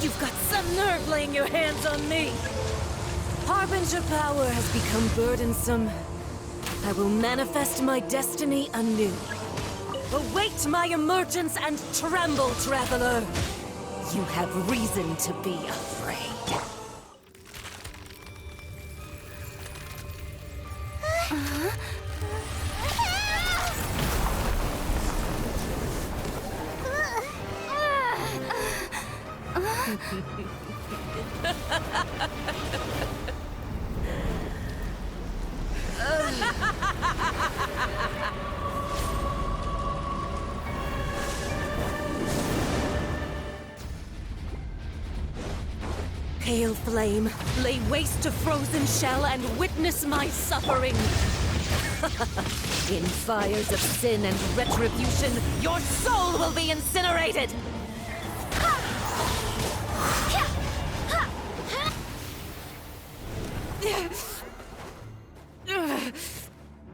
You've got some nerve laying your hands on me! Harbinger power has become burdensome. I will manifest my destiny anew. Await my emergence and tremble, traveler! You have reason to be afraid. Pale flame, lay waste to frozen shell and witness my suffering. In fires of sin and retribution, your soul will be incinerated!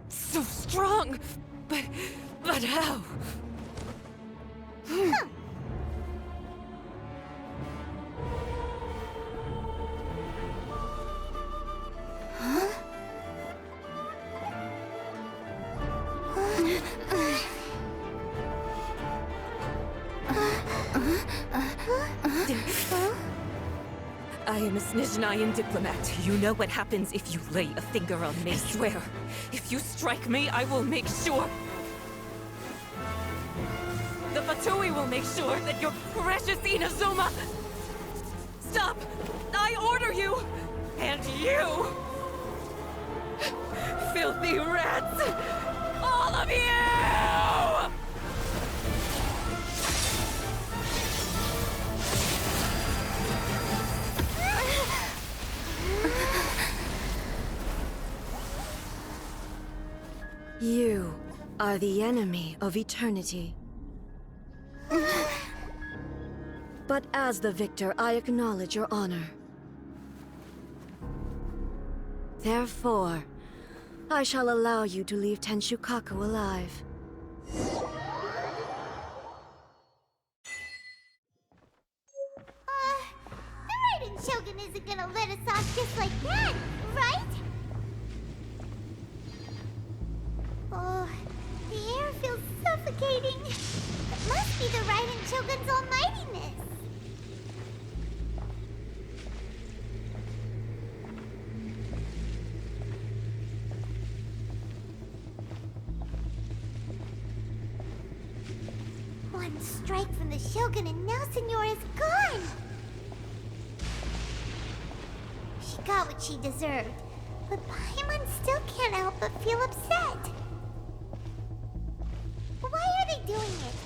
So strong, but how? I am a Snezhnayan diplomat. You know what happens if you lay a finger on me. I swear, if you strike me, I will make sure... The Fatui will make sure that your precious Inazuma... Stop! I order you! And you! Filthy rats! All of you! You are the enemy of eternity. But as the victor, I acknowledge your honor. Therefore, I shall allow you to leave Tenshukaku alive. The Raiden Shogun isn't gonna let us off just like that, right? Oh, the air feels suffocating. It must be the Raiden Shogun's almightiness. One strike from the Shogun and now Senor is gone! She got what she deserved, but Paimon still can't help but feel upset. Why are they doing it?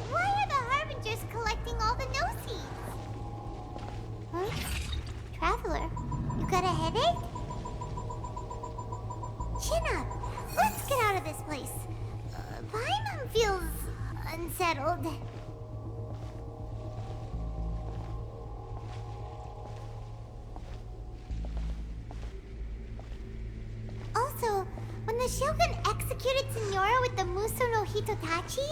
Why are the Harbingers collecting all the no-seeds? Huh? Traveler, you got a headache? Chin up! Let's get out of this place. Paimon feels... unsettled. Also, when the Shogun executed Senora with the Muso no Hitotachi,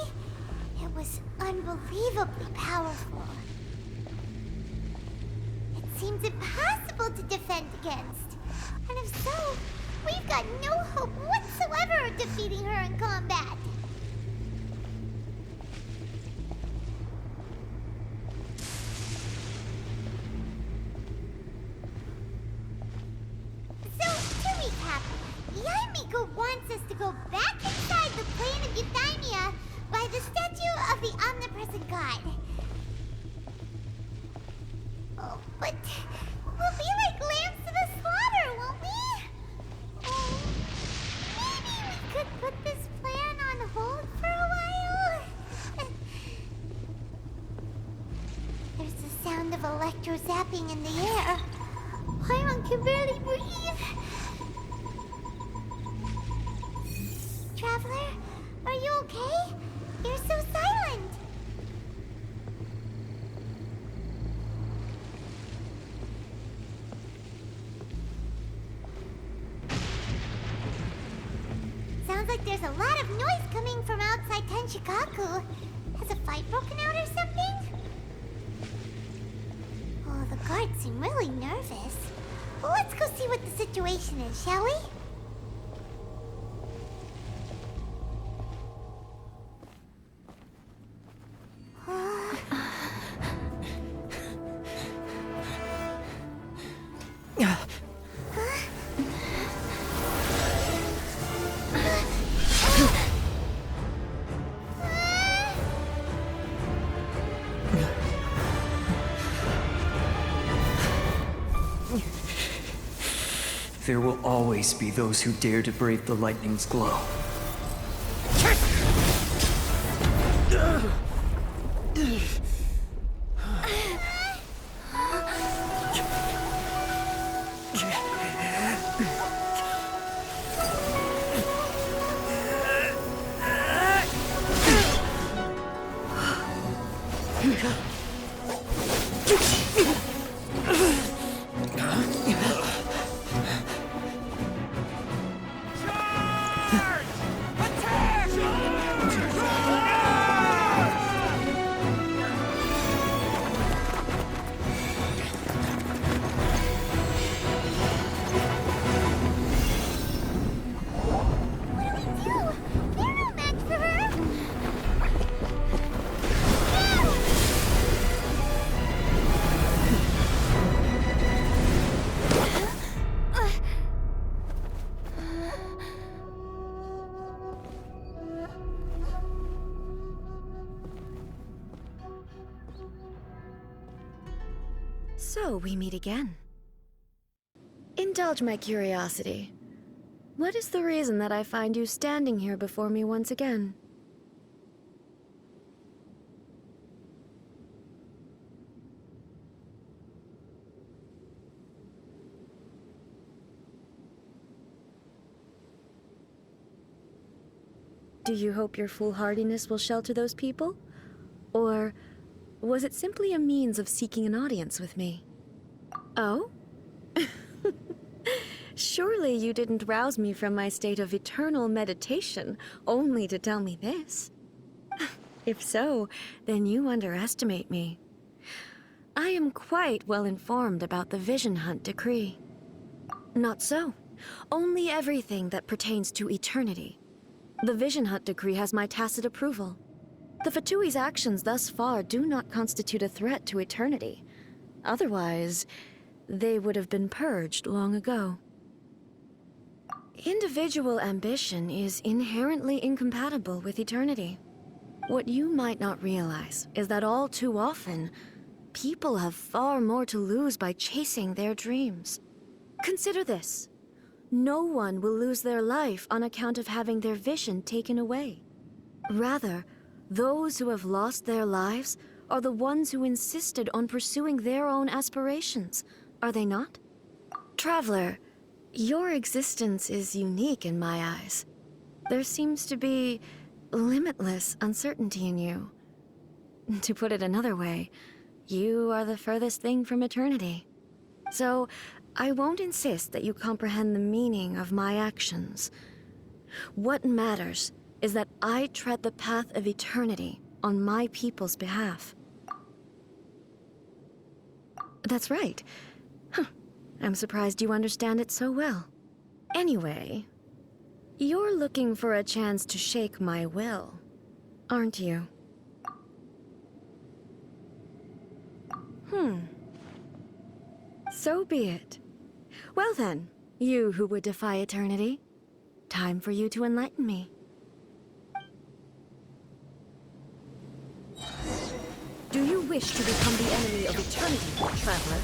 it was unbelievably powerful. It seems impossible to defend against. And if so, we've got no hope whatsoever of defeating her in combat. Wants us to go back inside the plane of Euthymia by the statue of the omnipresent god. Oh, but we'll be like lambs to the slaughter, won't we? Oh, maybe we could put this plan on hold for a while? There's the sound of electro-zapping in the air. Paimon can barely breathe. Traveler, are you okay? You're so silent. Sounds like there's a lot of noise coming from outside Tenshukaku. Has a fight broken out or something? Let's go see what the situation is, shall we? There will always be those who dare to brave the lightning's glow. So, we meet again. Indulge my curiosity. What is the reason that I find you standing here before me once again? Do you hope your foolhardiness will shelter those people? Or was it simply a means of seeking an audience with me? Oh? Surely you didn't rouse me from my state of eternal meditation only to tell me this. If so, then you underestimate me. I am quite well informed about the Vision Hunt decree. Not so. Only everything that pertains to eternity. The Vision Hunt decree has my tacit approval. The Fatui's actions thus far do not constitute a threat to eternity. Otherwise, they would have been purged long ago. Individual ambition is inherently incompatible with eternity. What you might not realize is that all too often, people have far more to lose by chasing their dreams. Consider this. No one will lose their life on account of having their vision taken away. Rather, those who have lost their lives are the ones who insisted on pursuing their own aspirations, are they not? Traveler, your existence is unique in my eyes. There seems to be limitless uncertainty in you. To put it another way, you are the furthest thing from eternity. So, I won't insist that you comprehend the meaning of my actions. What matters is that I tread the path of eternity on my people's behalf. That's right. I'm surprised you understand it so well. Anyway, you're looking for a chance to shake my will, aren't you? So be it. Well then, you who would defy eternity, time for you to enlighten me. Do you wish to become the enemy of eternity, traveler?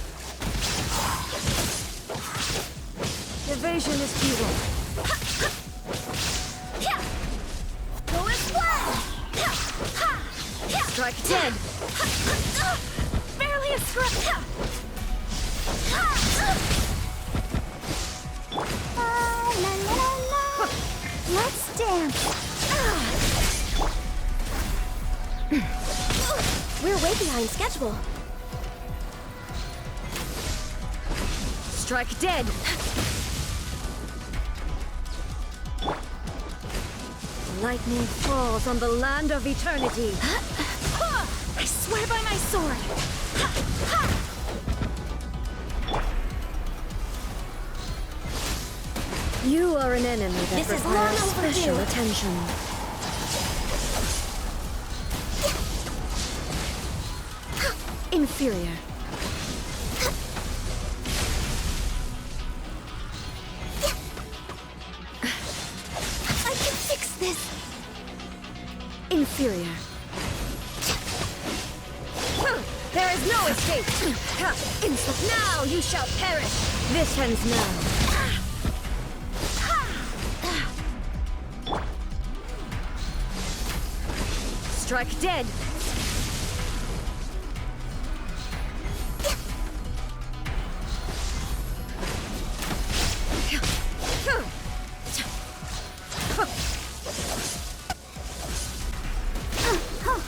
Evasion is futile. Go explode! Strike dead! Barely a scratch! Let's dance. We're way behind schedule. Strike dead! Lightning falls on the land of eternity. I swear by my sword! You are an enemy that This is requires long special overdue. attention. Inferior. I can fix this. Inferior. There is no escape! Now you shall perish! This ends now. Strike dead!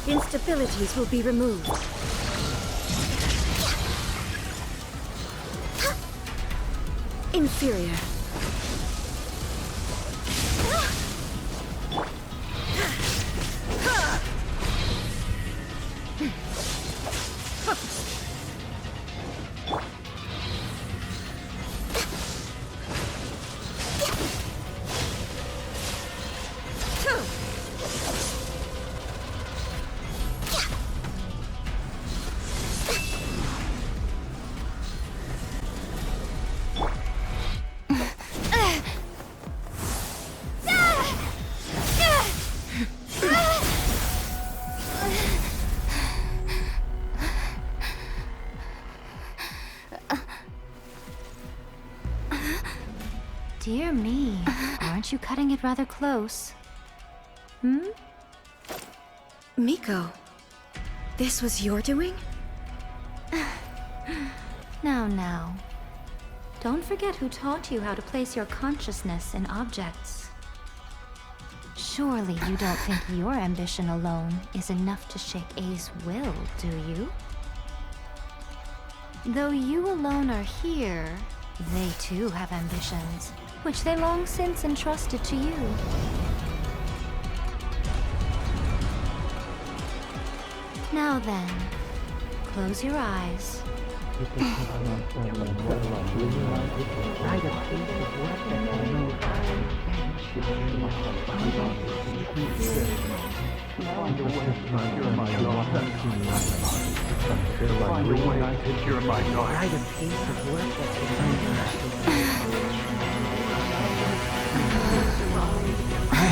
Instabilities will be removed. Inferior. Dear me, aren't you cutting it rather close? Miko, this was your doing? Now. Don't forget who taught you how to place your consciousness in objects. Surely you don't think your ambition alone is enough to shake A's will, do you? Though you alone are here, they too have ambitions, which they long since entrusted to you. Now then, close your eyes. I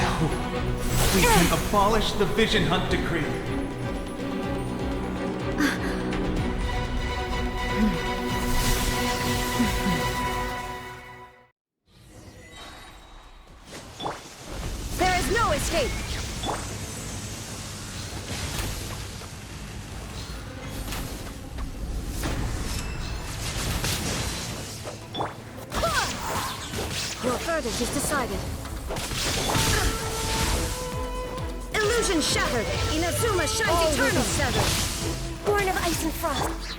hope we can abolish the Vision Hunt Decree. There is no escape! Your verdict is decided. Illusion shattered! Inazuma shines eternal! Severed! Born of ice and frost!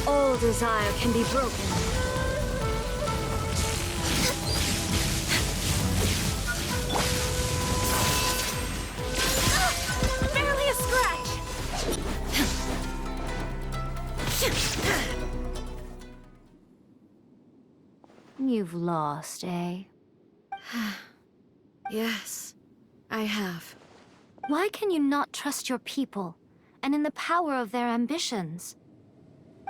All desire can be broken. Barely a scratch! You've lost, eh? Yes, I have. Why can you not trust your people, and in the power of their ambitions?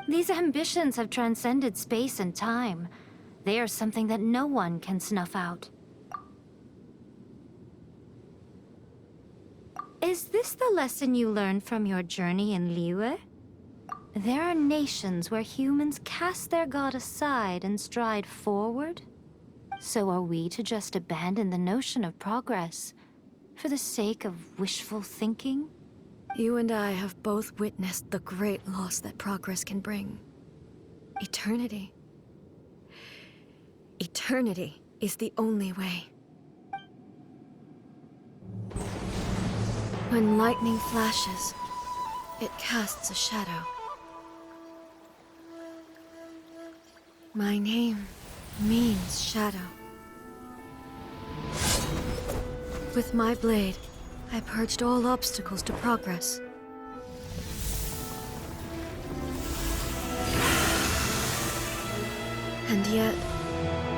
These ambitions have transcended space and time. They are something that no one can snuff out. Is this the lesson you learned from your journey in Liyue? There are nations where humans cast their god aside and stride forward. So are we to just abandon the notion of progress for the sake of wishful thinking? You and I have both witnessed the great loss that progress can bring. Eternity. Eternity is the only way. When lightning flashes, it casts a shadow. My name means shadow. With my blade, I purged all obstacles to progress. And yet,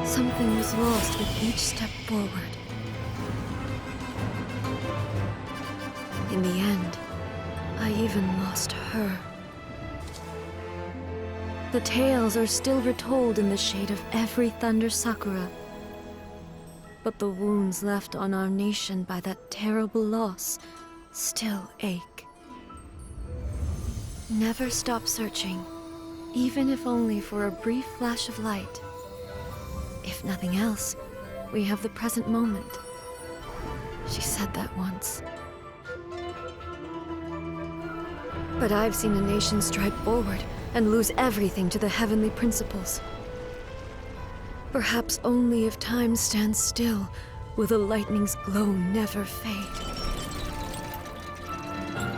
something was lost with each step forward. In the end, I even lost her. The tales are still retold in the shade of every Thunder Sakura. But the wounds left on our nation by that terrible loss still ache. Never stop searching, even if only for a brief flash of light. If nothing else, we have the present moment. She said that once. But I've seen a nation stride forward and lose everything to the heavenly principles. Perhaps only if time stands still will the lightning's glow never fade.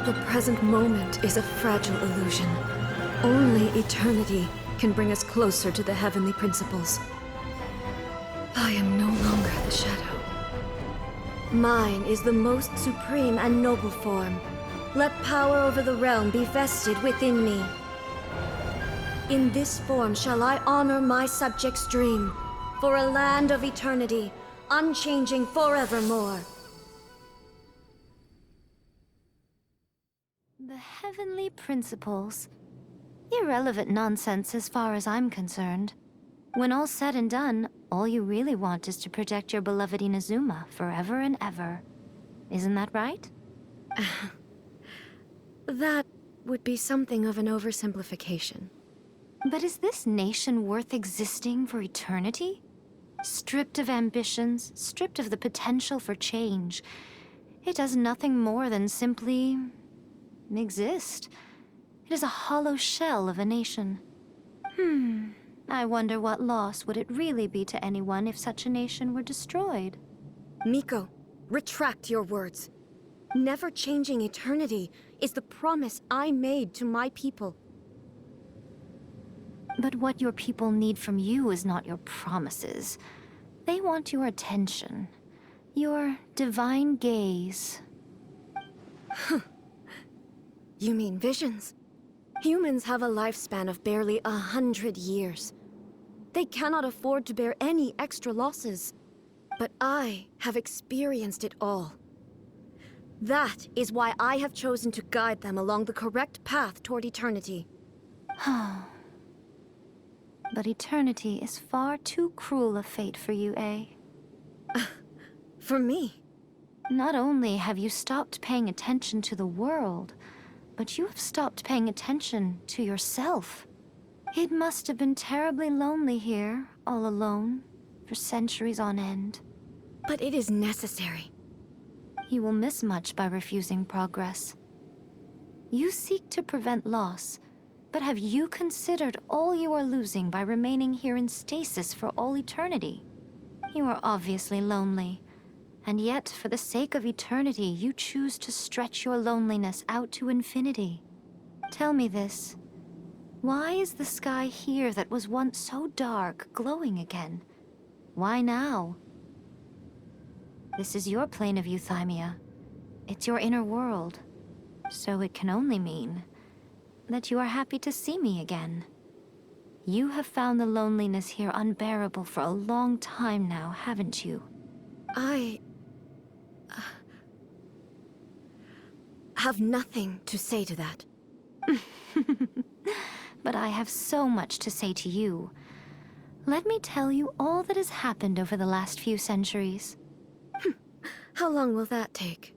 The present moment is a fragile illusion. Only eternity can bring us closer to the heavenly principles. I am no longer the shadow. Mine is the most supreme and noble form. Let power over the realm be vested within me. In this form shall I honor my subjects' dream, for a land of eternity, unchanging forevermore. The heavenly principles. Irrelevant nonsense as far as I'm concerned. When all's said and done, all you really want is to protect your beloved Inazuma forever and ever. Isn't that right? That would be something of an oversimplification. But is this nation worth existing for eternity? Stripped of ambitions, stripped of the potential for change, it does nothing more than simply exist. It is a hollow shell of a nation. I wonder what loss would it really be to anyone if such a nation were destroyed? Miko, retract your words. Never changing eternity is the promise I made to my people. But what your people need from you is not your promises. They want your attention. Your divine gaze. You mean visions? Humans have a lifespan of barely 100 years. They cannot afford to bear any extra losses. But I have experienced it all. That is why I have chosen to guide them along the correct path toward eternity. But eternity is far too cruel a fate for you, eh? For me? Not only have you stopped paying attention to the world, but you have stopped paying attention to yourself. It must have been terribly lonely here, all alone, for centuries on end. But it is necessary. You will miss much by refusing progress. You seek to prevent loss, but have you considered all you are losing by remaining here in stasis for all eternity? You are obviously lonely, and yet for the sake of eternity, you choose to stretch your loneliness out to infinity. Tell me this. Why is the sky here that was once so dark glowing again? Why now? This is your plane of euthymia. It's your inner world. So it can only mean that you are happy to see me again. You have found the loneliness here unbearable for a long time now, haven't you? I have nothing to say to that. But I have so much to say to you. Let me tell you all that has happened over the last few centuries. How long will that take?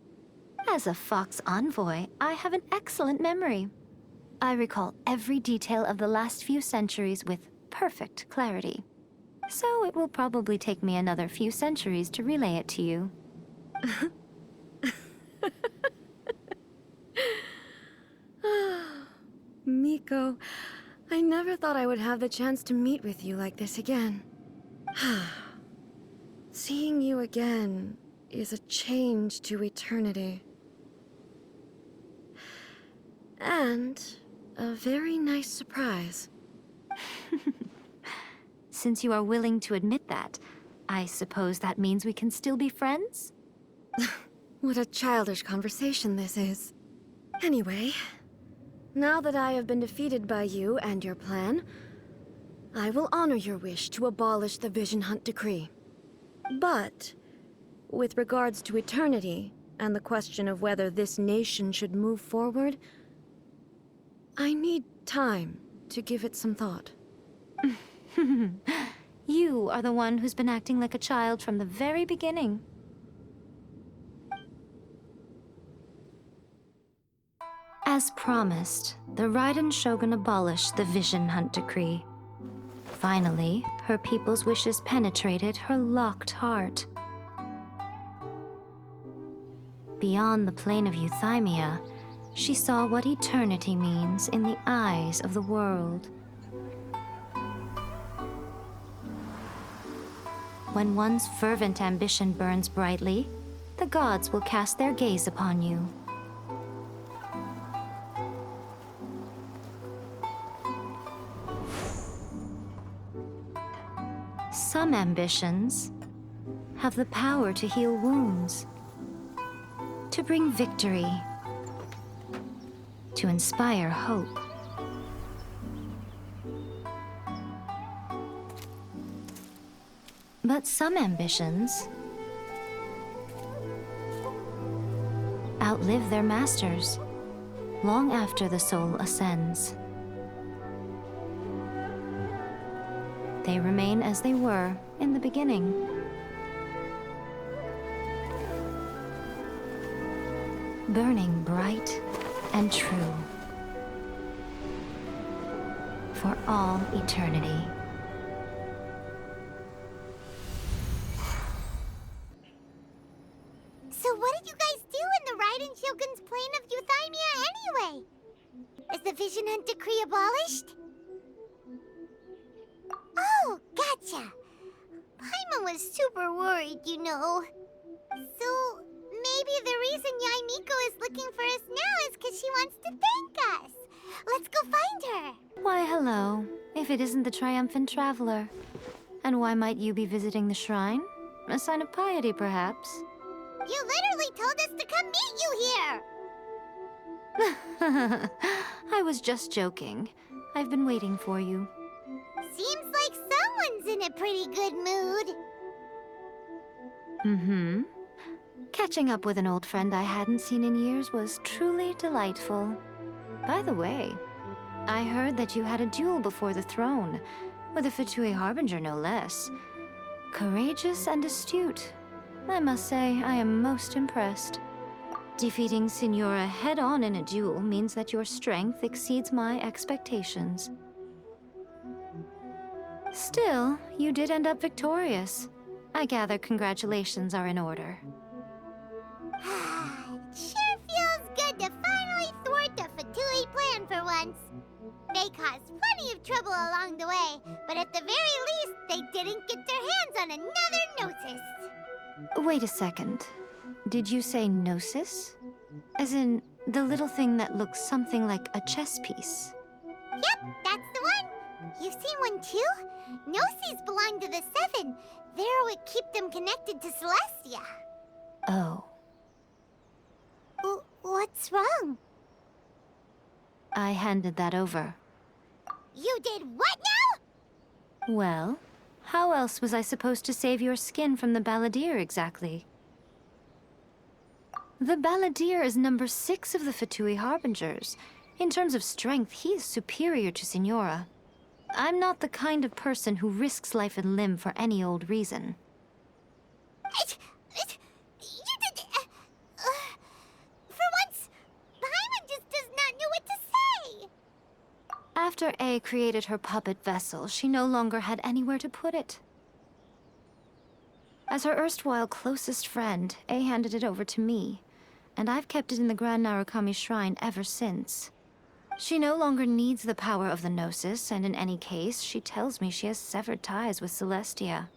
As a Fox envoy, I have an excellent memory. I recall every detail of the last few centuries with perfect clarity. So it will probably take me another few centuries to relay it to you. Miko, I never thought I would have the chance to meet with you like this again. Seeing you again is a change to eternity. And a very nice surprise. Since you are willing to admit that, I suppose that means we can still be friends? What a childish conversation this is. Anyway, now that I have been defeated by you and your plan, I will honor your wish to abolish the Vision Hunt Decree. But, with regards to eternity, and the question of whether this nation should move forward, I need time to give it some thought. You are the one who's been acting like a child from the very beginning. As promised, the Raiden Shogun abolished the Vision Hunt Decree. Finally, her people's wishes penetrated her locked heart. Beyond the plane of Euthymia, she saw what eternity means in the eyes of the world. When one's fervent ambition burns brightly, the gods will cast their gaze upon you. Some ambitions have the power to heal wounds, to bring victory, to inspire hope. But some ambitions outlive their masters long after the soul ascends. They remain as they were in the beginning. Burning bright and true for all eternity. So what did you guys do in the Raiden Shogun's plane of Euthymia anyway? Is the Vision Hunt Decree abolished? Oh, gotcha. Paimon was super worried, you know. So, maybe the reason Yaimiko is looking for us now is because she wants to thank us. Let's go find her. Why, hello, if it isn't the triumphant traveler. And why might you be visiting the shrine? A sign of piety, perhaps? You literally told us to come meet you here. I was just joking. I've been waiting for you. Seems like someone's in a pretty good mood. Mm-hmm. Catching up with an old friend I hadn't seen in years was truly delightful. By the way, I heard that you had a duel before the throne, with a Fatui Harbinger no less. Courageous and astute. I must say, I am most impressed. Defeating Signora head-on in a duel means that your strength exceeds my expectations. Still, you did end up victorious. I gather congratulations are in order. It sure feels good to finally thwart the Fatui plan for once. They caused plenty of trouble along the way, but at the very least, they didn't get their hands on another Gnosis. Wait a second. Did you say Gnosis? As in, the little thing that looks something like a chess piece? Yep, that's the one. You've seen one too? Gnosis belong to the Seven. They're what keep them connected to Celestia. Oh. What's wrong? I handed that over. You did what now? Well, how else was I supposed to save your skin from the Balladeer exactly? The Balladeer is number 6 of the Fatui Harbingers. In terms of strength, he is superior to Signora. I'm not the kind of person who risks life and limb for any old reason. You did... for once, Paimon just does not know what to say. After A created her puppet vessel, she no longer had anywhere to put it. As her erstwhile closest friend, A handed it over to me, and I've kept it in the Grand Narukami Shrine ever since. She no longer needs the power of the Gnosis, and in any case, she tells me she has severed ties with Celestia.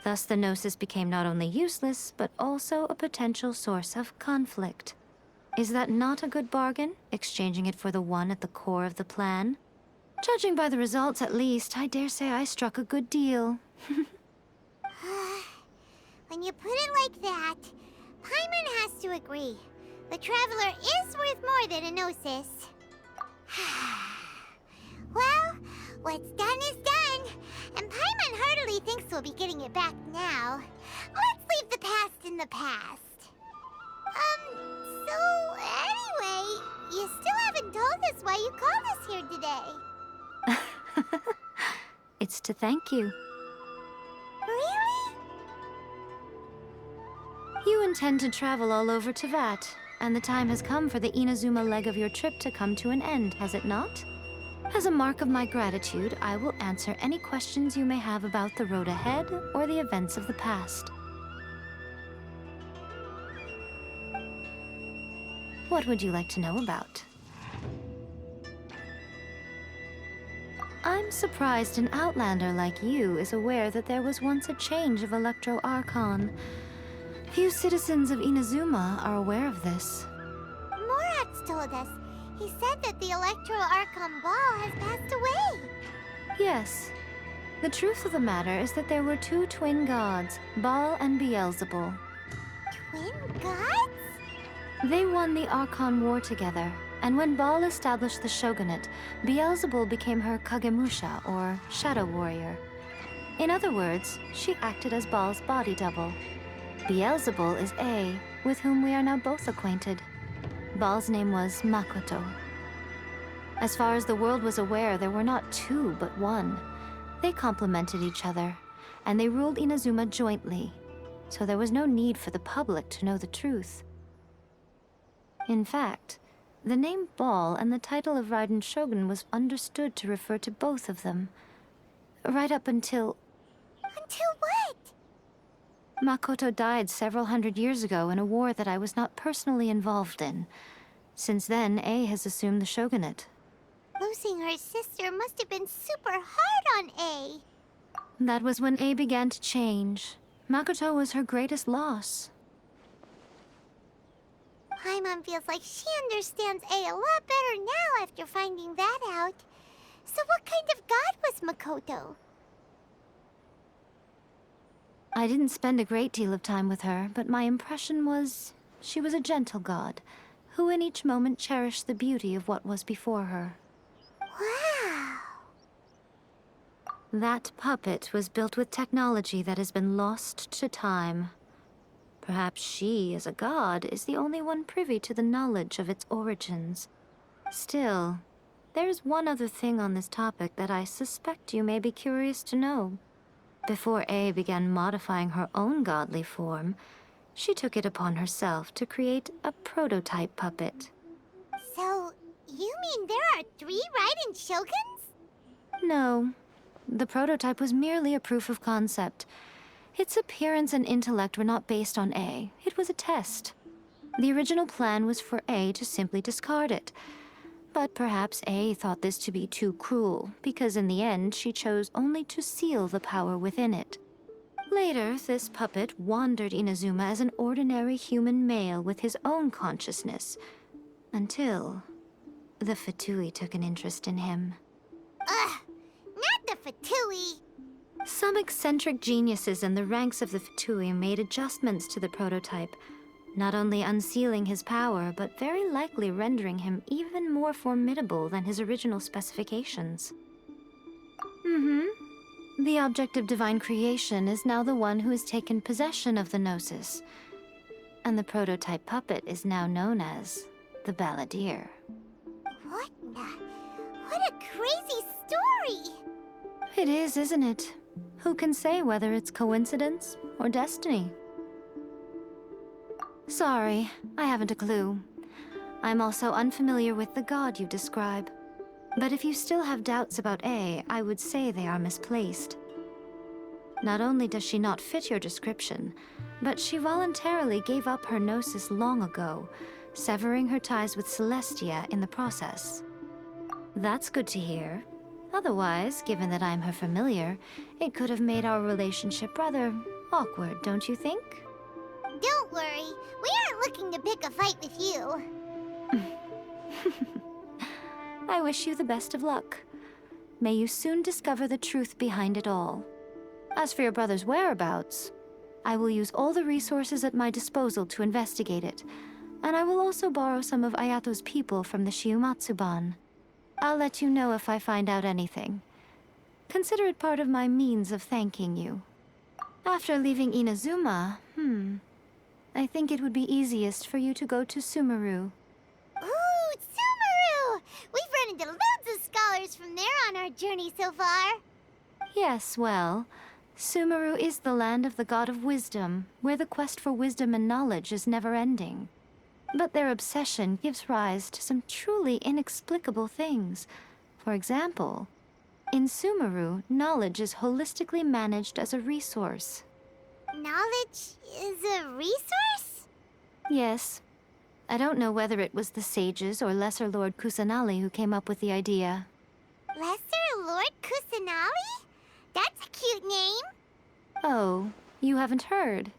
Thus, the Gnosis became not only useless, but also a potential source of conflict. Is that not a good bargain, exchanging it for the one at the core of the plan? Judging by the results, at least, I dare say I struck a good deal. When you put it like that, Paimon has to agree. The Traveler is worth more than a Gnosis. Well, what's done is done. And Paimon heartily thinks we'll be getting it back now. Let's leave the past in the past. So anyway, you still haven't told us why you called us here today. It's to thank you. Really? You intend to travel all over Teyvat, and the time has come for the Inazuma leg of your trip to come to an end, has it not? As a mark of my gratitude, I will answer any questions you may have about the road ahead or the events of the past. What would you like to know about? I'm surprised an outlander like you is aware that there was once a change of Electro Archon. Few citizens of Inazuma are aware of this. Morat's told us. He said that the Electro Archon Ball has passed away. Yes. The truth of the matter is that there were two twin gods, Baal and Beelzebul. Twin gods? They won the Archon War together, and when Baal established the Shogunate, Beelzebul became her Kagemusha, or Shadow Warrior. In other words, she acted as Baal's body double. Beelzebul is A, with whom we are now both acquainted. Baal's name was Makoto. As far as the world was aware, there were not two, but one. They complemented each other, and they ruled Inazuma jointly, so there was no need for the public to know the truth. In fact, the name Baal and the title of Raiden Shogun was understood to refer to both of them. Right up until... Until what? Makoto died several hundred years ago in a war that I was not personally involved in. Since then, A has assumed the shogunate. Losing her sister must have been super hard on A. That was when A began to change. Makoto was her greatest loss. Paimon feels like she understands A a lot better now after finding that out. So what kind of god was Makoto? I didn't spend a great deal of time with her, but my impression was she was a gentle god, who in each moment cherished the beauty of what was before her. Wow. That puppet was built with technology that has been lost to time. Perhaps she, as a god, is the only one privy to the knowledge of its origins. Still, there's one other thing on this topic that I suspect you may be curious to know. Before A began modifying her own godly form, she took it upon herself to create a prototype puppet. So, you mean there are 3 Raiden Shoguns? No. The prototype was merely a proof of concept. Its appearance and intellect were not based on A. It was a test. The original plan was for A to simply discard it. But perhaps A thought this to be too cruel, because in the end she chose only to seal the power within it. Later, this puppet wandered Inazuma as an ordinary human male with his own consciousness, until the Fatui took an interest in him. Ugh, not the Fatui. Some eccentric geniuses in the ranks of the Fatui made adjustments to the prototype, not only unsealing his power, but very likely rendering him even more formidable than his original specifications. The object of divine creation is now the one who has taken possession of the Gnosis, and the prototype puppet is now known as the Balladeer. What a crazy story! It is, isn't it? Who can say whether it's coincidence or destiny? Sorry, I haven't a clue. I'm also unfamiliar with the god you describe. But if you still have doubts about A, I would say they are misplaced. Not only does she not fit your description, but she voluntarily gave up her gnosis long ago, severing her ties with Celestia in the process. That's good to hear. Otherwise, given that I'm her familiar, it could have made our relationship rather awkward, don't you think? Don't worry, we aren't looking to pick a fight with you. I wish you the best of luck. May you soon discover the truth behind it all. As for your brother's whereabouts, I will use all the resources at my disposal to investigate it, and I will also borrow some of Ayato's people from the Shiumatsuban. I'll let you know if I find out anything. Consider it part of my means of thanking you. After leaving Inazuma, I think it would be easiest for you to go to Sumeru. Ooh, Sumeru! We've run into loads of scholars from there on our journey so far. Yes, well, Sumeru is the land of the god of wisdom, where the quest for wisdom and knowledge is never-ending. But their obsession gives rise to some truly inexplicable things. For example, in Sumeru, knowledge is holistically managed as a resource. Knowledge is a resource? Yes. I don't know whether it was the sages or Lesser Lord Kusanali who came up with the idea. Lesser Lord Kusanali? That's a cute name. Oh, you haven't heard.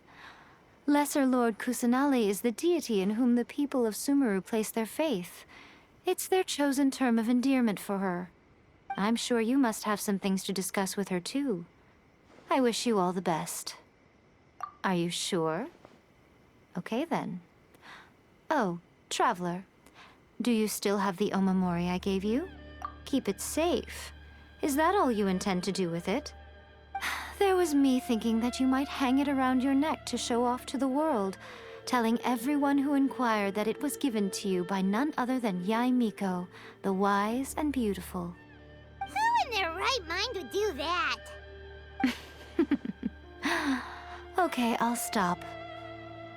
Lesser Lord Kusanali is the deity in whom the people of Sumeru place their faith. It's their chosen term of endearment for her. I'm sure you must have some things to discuss with her too. I wish you all the best. Are you sure? Okay then. Oh, Traveler. Do you still have the omamori I gave you? Keep it safe. Is that all you intend to do with it? There was me thinking that you might hang it around your neck to show off to the world, telling everyone who inquired that it was given to you by none other than Yae Miko, the wise and beautiful. Who in their right mind would do that? Okay, I'll stop.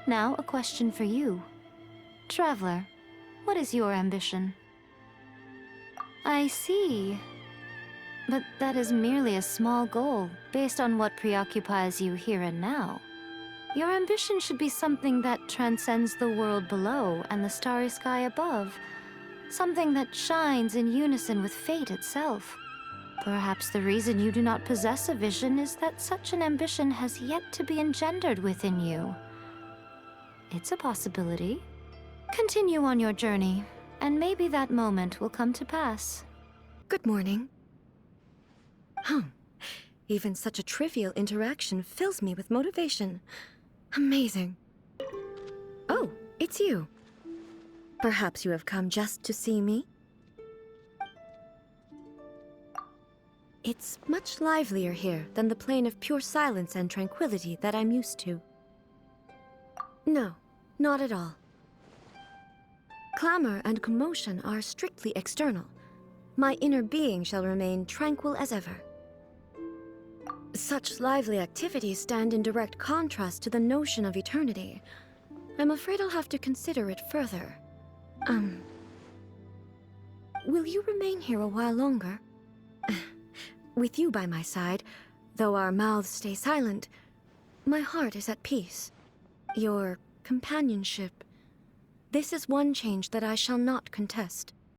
Now, a question for you. Traveler, what is your ambition? I see. But that is merely a small goal, based on what preoccupies you here and now. Your ambition should be something that transcends the world below and the starry sky above. Something that shines in unison with fate itself. Perhaps the reason you do not possess a vision is that such an ambition has yet to be engendered within you. It's a possibility. Continue on your journey, and maybe that moment will come to pass. Good morning. Even such a trivial interaction fills me with motivation. Amazing. Oh, it's you. Perhaps you have come just to see me? It's much livelier here than the plane of pure silence and tranquility that I'm used to. No, not at all. Clamor and commotion are strictly external. My inner being shall remain tranquil as ever. Such lively activities stand in direct contrast to the notion of eternity. I'm afraid I'll have to consider it further. Will you remain here a while longer? With you by my side, though our mouths stay silent, my heart is at peace. Your companionship. This is one change that I shall not contest.